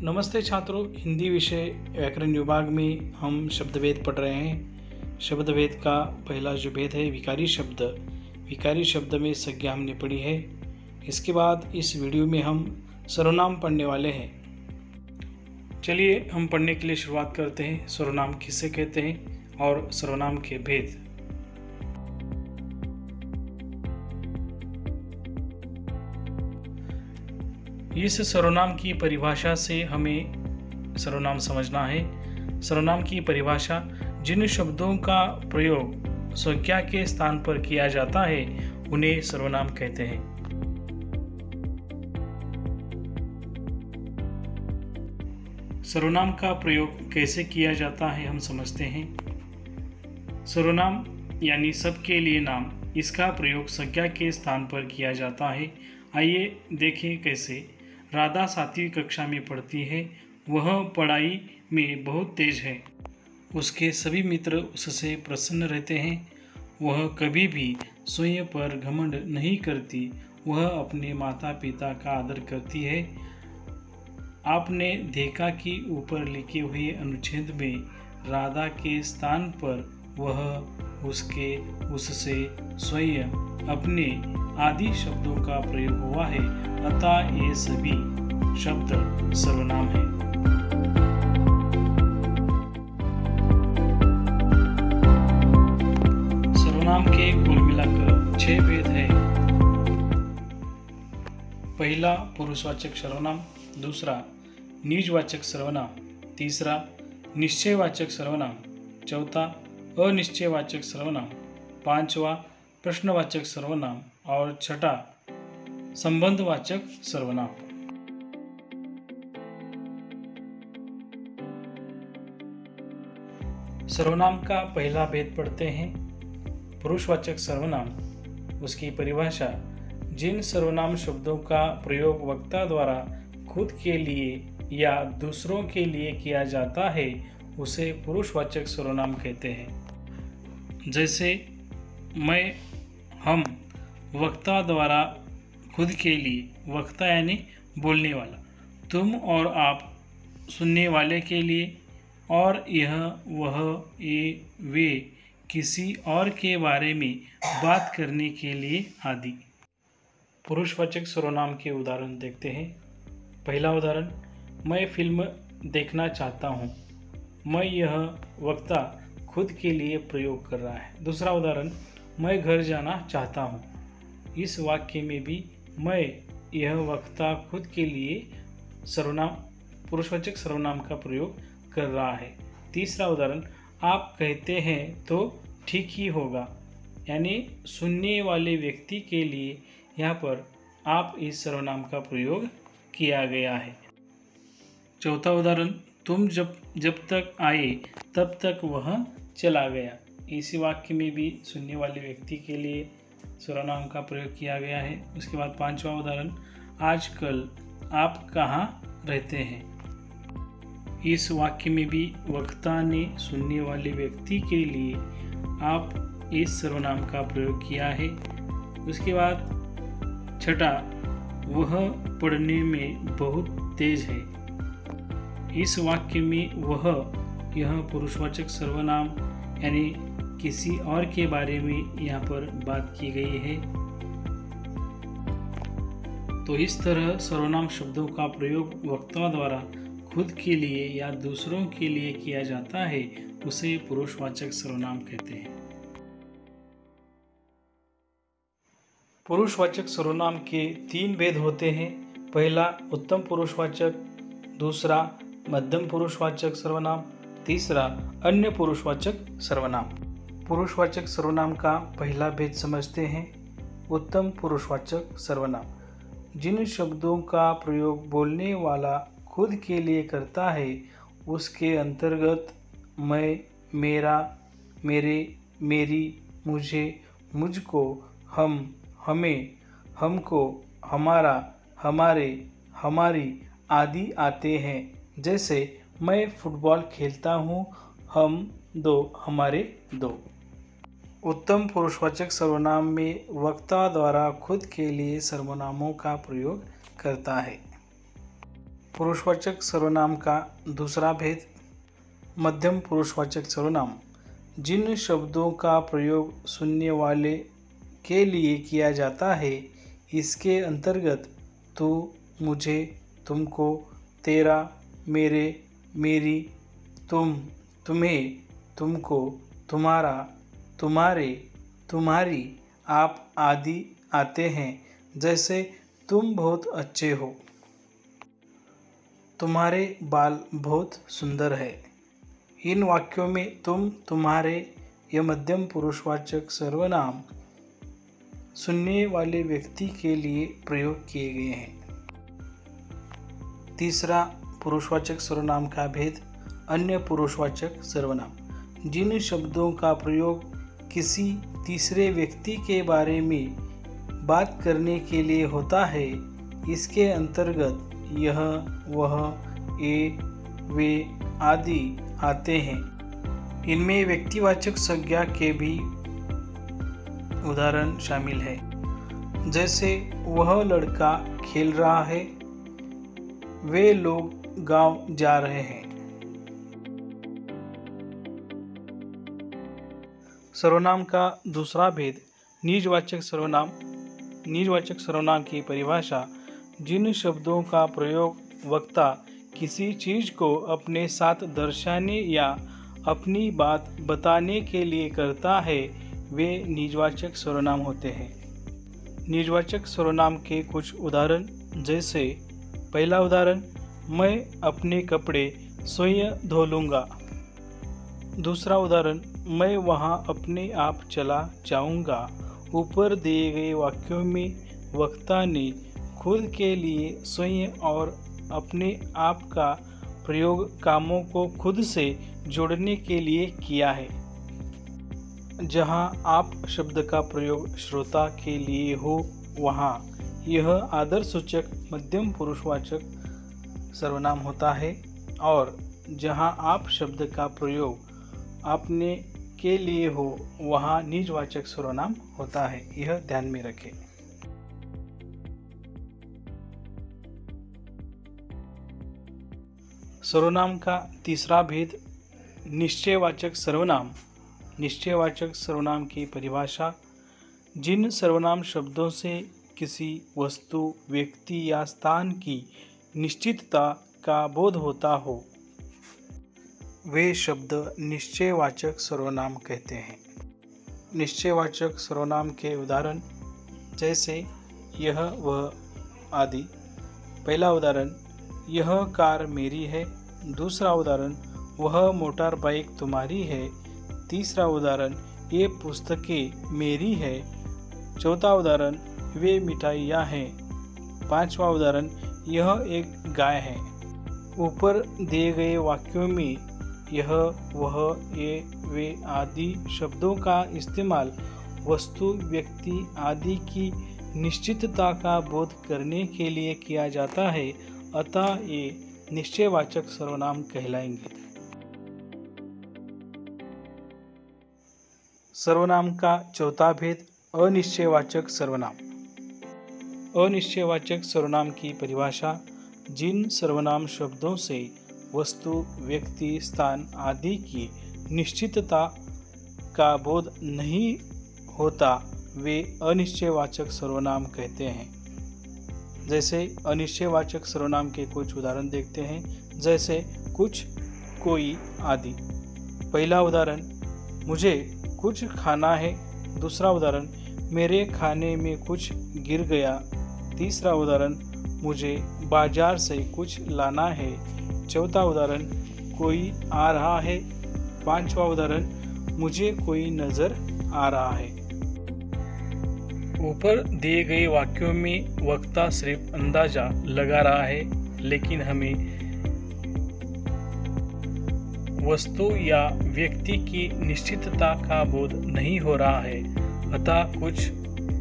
नमस्ते छात्रों, हिंदी विषय व्याकरण विभाग में हम शब्दभेद पढ़ रहे हैं। शब्दभेद का पहला जो भेद है विकारी शब्द। विकारी शब्द में संज्ञा हमने पढ़ी है। इसके बाद इस वीडियो में हम सर्वनाम पढ़ने वाले हैं। चलिए हम पढ़ने के लिए शुरुआत करते हैं। सर्वनाम किसे कहते हैं और सर्वनाम के भेद। इस सर्वनाम की परिभाषा से हमें सर्वनाम समझना है। सर्वनाम की परिभाषा जिन शब्दों का प्रयोग संज्ञा के स्थान पर किया जाता है उन्हें सर्वनाम कहते हैं। सर्वनाम का प्रयोग कैसे किया जाता है हम समझते हैं। सर्वनाम यानी सबके लिए नाम, इसका प्रयोग संज्ञा के स्थान पर किया जाता है। आइए देखें कैसे। राधा 7वीं कक्षा में पढ़ती है। वह पढ़ाई में बहुत तेज है। उसके सभी मित्र उससे प्रसन्न रहते हैं। वह कभी भी स्वयं पर घमंड नहीं करती। वह अपने माता पिता का आदर करती है। आपने देखा कि ऊपर लिखे हुए अनुच्छेद में राधा के स्थान पर वह, उसके, उससे, स्वयं, अपने आदि शब्दों का प्रयोग हुआ है, अतः ये सभी शब्द सर्वनाम हैं। सर्वनाम के कुल मिलाकर 6 भेद हैं। पहला पुरुषवाचक सर्वनाम, दूसरा निजवाचक सर्वनाम, तीसरा निश्चयवाचक सर्वनाम, चौथा अनिश्चयवाचक सर्वनाम, पांचवा प्रश्नवाचक सर्वनाम और छठा संबंधवाचक सर्वनाम। सर्वनाम का पहला भेद पढ़ते हैं। पुरुषवाचक सर्वनाम, उसकी परिभाषा जिन सर्वनाम शब्दों का प्रयोग वक्ता द्वारा खुद के लिए या दूसरों के लिए किया जाता है उसे पुरुषवाचक सर्वनाम कहते हैं। जैसे मैं, हम, वक्ता द्वारा खुद के लिए, वक्ता यानी बोलने वाला, तुम और आप सुनने वाले के लिए, और यह, वह, ये, वे किसी और के बारे में बात करने के लिए आदि। पुरुषवाचक सर्वनाम के उदाहरण देखते हैं। पहला उदाहरण, मैं फिल्म देखना चाहता हूँ। मैं यह वक्ता खुद के लिए प्रयोग कर रहा है। दूसरा उदाहरण, मैं घर जाना चाहता हूँ। इस वाक्य में भी मैं, यह वक्ता खुद के लिए सर्वनाम, पुरुषवाचक सर्वनाम का प्रयोग कर रहा है। तीसरा उदाहरण, आप कहते हैं तो ठीक ही होगा, यानी सुनने वाले व्यक्ति के लिए यहाँ पर आप इस सर्वनाम का प्रयोग किया गया है। चौथा उदाहरण, तुम जब तक आए तब तक वह चला गया। इसी वाक्य में भी सुनने वाले व्यक्ति के लिए सर्वनाम का प्रयोग किया गया है। उसके बाद पांचवा उदाहरण, आजकल आप कहाँ रहते हैं। इस वाक्य में भी वक्ता ने सुनने वाले व्यक्ति के लिए आप इस सर्वनाम का प्रयोग किया है। उसके बाद छठा, वह पढ़ने में बहुत तेज है। इस वाक्य में वह, यह पुरुषवाचक सर्वनाम यानी किसी और के बारे में यहाँ पर बात की गई है। तो इस तरह सर्वनाम शब्दों का प्रयोग वक्ता द्वारा खुद के लिए या दूसरों के लिए किया जाता है उसे पुरुषवाचक सर्वनाम कहते हैं। पुरुषवाचक सर्वनाम के 3 भेद होते हैं। पहला उत्तम पुरुषवाचक, दूसरा मध्यम पुरुषवाचक सर्वनाम, तीसरा अन्य पुरुषवाचक सर्वनाम। पुरुषवाचक सर्वनाम का पहला भेद समझते हैं। उत्तम पुरुषवाचक सर्वनाम, जिन शब्दों का प्रयोग बोलने वाला खुद के लिए करता है उसके अंतर्गत मैं, मेरा, मेरे, मेरी, मुझे, मुझको, हम, हमें, हमको, हमारा, हमारे, हमारी आदि आते हैं। जैसे मैं फुटबॉल खेलता हूँ, हम दो, हमारे दो। उत्तम पुरुषवाचक सर्वनाम में वक्ता द्वारा खुद के लिए सर्वनामों का प्रयोग करता है। पुरुषवाचक सर्वनाम का दूसरा भेद। मध्यम पुरुषवाचक सर्वनाम जिन शब्दों का प्रयोग सुनने वाले के लिए किया जाता है, इसके अंतर्गत तू, मुझे, तुमको, तेरा, मेरे, मेरी, तुम, तुम्हें, तुमको, तुम्हारा, तुम्हारे, तुम्हारी, आप आदि आते हैं। जैसे तुम बहुत अच्छे हो, तुम्हारे बाल बहुत सुंदर है। इन वाक्यों में तुम, तुम्हारे ये मध्यम पुरुषवाचक सर्वनाम सुनने वाले व्यक्ति के लिए प्रयोग किए गए हैं। तीसरा पुरुषवाचक सर्वनाम का भेद। अन्य पुरुषवाचक सर्वनाम जिन शब्दों का प्रयोग किसी तीसरे व्यक्ति के बारे में बात करने के लिए होता है, इसके अंतर्गत यह, वह, ये, वे आदि आते हैं। इनमें व्यक्तिवाचक संज्ञा के भी उदाहरण शामिल है। जैसे वह लड़का खेल रहा है, वे लोग गांव जा रहे हैं। सर्वनाम का दूसरा भेद। निजवाचक सर्वनाम। निजवाचक सर्वनाम की परिभाषा जिन शब्दों का प्रयोग वक्ता किसी चीज को अपने साथ दर्शाने या अपनी बात बताने के लिए करता है, वे निजवाचक सर्वनाम होते हैं। निजवाचक सर्वनाम के कुछ उदाहरण। जैसे पहला उदाहरण, मैं अपने कपड़े स्वयं धो लूँगा। दूसरा उदाहरण, मैं वहाँ अपने आप चला जाऊँगा। ऊपर दिए गए वाक्यों में वक्ता ने खुद के लिए स्वयं और अपने आप का प्रयोग कामों को खुद से जोड़ने के लिए किया है। जहाँ आप शब्द का प्रयोग श्रोता के लिए हो, वहाँ यह आदरसूचक मध्यम पुरुषवाचक सर्वनाम होता है, और जहाँ आप शब्द का प्रयोग अपने के लिए हो, वहाँ निजवाचक सर्वनाम होता है। यह ध्यान में रखें। सर्वनाम का तीसरा भेद। निश्चयवाचक सर्वनाम। निश्चयवाचक सर्वनाम की परिभाषा जिन सर्वनाम शब्दों से किसी वस्तु, व्यक्ति या स्थान की निश्चितता का बोध होता हो, वे शब्द निश्चयवाचक सर्वनाम कहते हैं। निश्चयवाचक सर्वनाम के उदाहरण जैसे यह, वह आदि। पहला उदाहरण, यह कार मेरी है। दूसरा उदाहरण, वह मोटर बाइक तुम्हारी है। तीसरा उदाहरण, ये पुस्तकें मेरी है। चौथा उदाहरण, वे मिठाइयाँ हैं। पांचवा उदाहरण, यह एक गाय है। ऊपर दिए गए वाक्यों में यह, वह, ये, वे आदि शब्दों का इस्तेमाल वस्तु, व्यक्ति आदि की निश्चितता का बोध करने के लिए किया जाता है, अतः ये निश्चयवाचक सर्वनाम कहलाएंगे। सर्वनाम का चौथा भेद। अनिश्चयवाचक सर्वनाम। अनिश्चयवाचक सर्वनाम की परिभाषा जिन सर्वनाम शब्दों से वस्तु, व्यक्ति, स्थान आदि की निश्चितता का बोध नहीं होता, वे अनिश्चयवाचक सर्वनाम कहते हैं। जैसे अनिश्चयवाचक सर्वनाम के कुछ उदाहरण देखते हैं। जैसे कुछ, कोई आदि। पहला उदाहरण, मुझे कुछ खाना है। दूसरा उदाहरण, मेरे खाने में कुछ गिर गया। तीसरा उदाहरण, मुझे बाजार से कुछ लाना है। चौथा उदाहरण, कोई आ रहा है। पांचवा उदाहरण, मुझे कोई नजर आ रहा है। ऊपर दिए गए वाक्यों में वक्ता सिर्फ अंदाजा लगा रहा है, लेकिन हमें वस्तु या व्यक्ति की निश्चितता का बोध नहीं हो रहा है, अतः कुछ,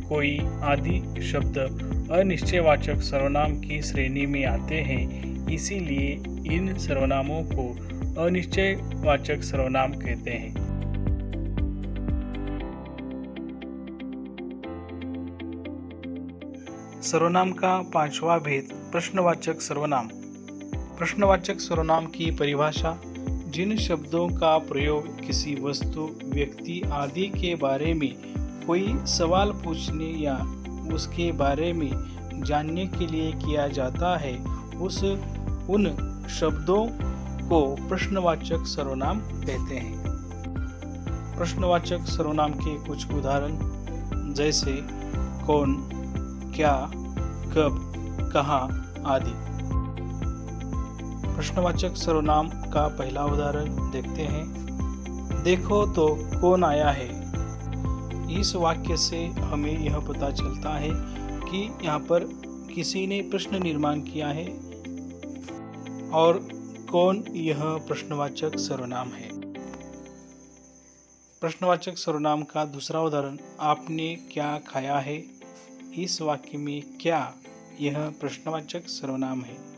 कोई आदि शब्द अनिश्चयवाचक सर्वनाम की श्रेणी में आते हैं। इसीलिए इन सर्वनामों को अनिश्चयवाचक सर्वनाम कहते हैं। सर्वनाम का पांचवा भेद। प्रश्नवाचक सर्वनाम। प्रश्नवाचक सर्वनाम की परिभाषा जिन शब्दों का प्रयोग किसी वस्तु, व्यक्ति आदि के बारे में कोई सवाल पूछने या उसके बारे में जानने के लिए किया जाता है, उन शब्दों को प्रश्नवाचक सर्वनाम कहते हैं। प्रश्नवाचक सर्वनाम के कुछ उदाहरण जैसे कौन, क्या, कब, कहाँ आदि। प्रश्नवाचक सर्वनाम का पहला उदाहरण देखते हैं। देखो तो कौन आया है। इस वाक्य से हमें यह पता चलता है कि यहाँ पर किसी ने प्रश्न निर्माण किया है और कौन यह प्रश्नवाचक सर्वनाम है। प्रश्नवाचक सर्वनाम का दूसरा उदाहरण आपने क्या खाया है। इस वाक्य में क्या यह प्रश्नवाचक सर्वनाम है।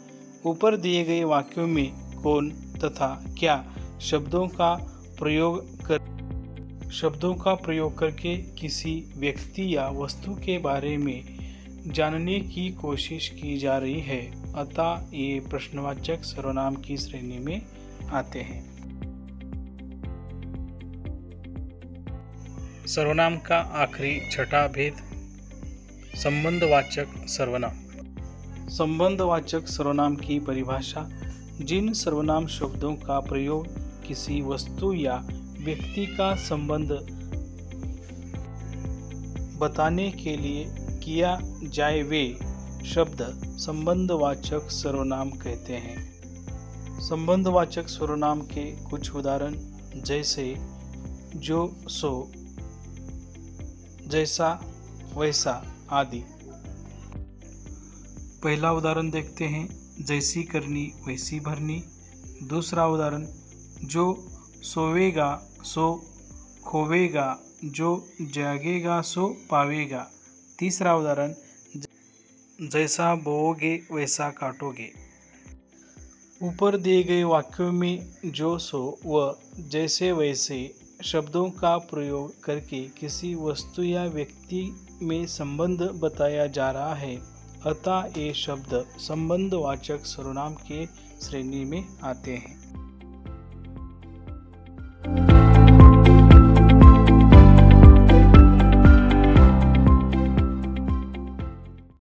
ऊपर दिए गए वाक्यों में कौन तथा क्या शब्दों का प्रयोग करके किसी व्यक्ति या वस्तु के बारे में जानने की कोशिश की जा रही है, अतः ये प्रश्नवाचक सर्वनाम की श्रेणी में आते हैं। सर्वनाम का आखिरी छठा भेद संबंधवाचक सर्वनाम। संबंधवाचक सर्वनाम की परिभाषा जिन सर्वनाम शब्दों का प्रयोग किसी वस्तु या व्यक्ति का संबंध बताने के लिए किया जाए वे शब्द संबंधवाचक सर्वनाम कहते हैं। संबंधवाचक सर्वनाम के कुछ उदाहरण जैसे जो, सो, जैसा, वैसा आदि। पहला उदाहरण देखते हैं। जैसी करनी वैसी भरनी। दूसरा उदाहरण जो सोवेगा सो खोवेगा, जो जागेगा सो पावेगा। तीसरा उदाहरण जैसा बोओगे वैसा काटोगे। ऊपर दिए गए वाक्यों में जो, सो व जैसे वैसे शब्दों का प्रयोग करके किसी वस्तु या व्यक्ति में संबंध बताया जा रहा है, अतः ये शब्द संबंधवाचक सर्वनाम के श्रेणी में आते हैं।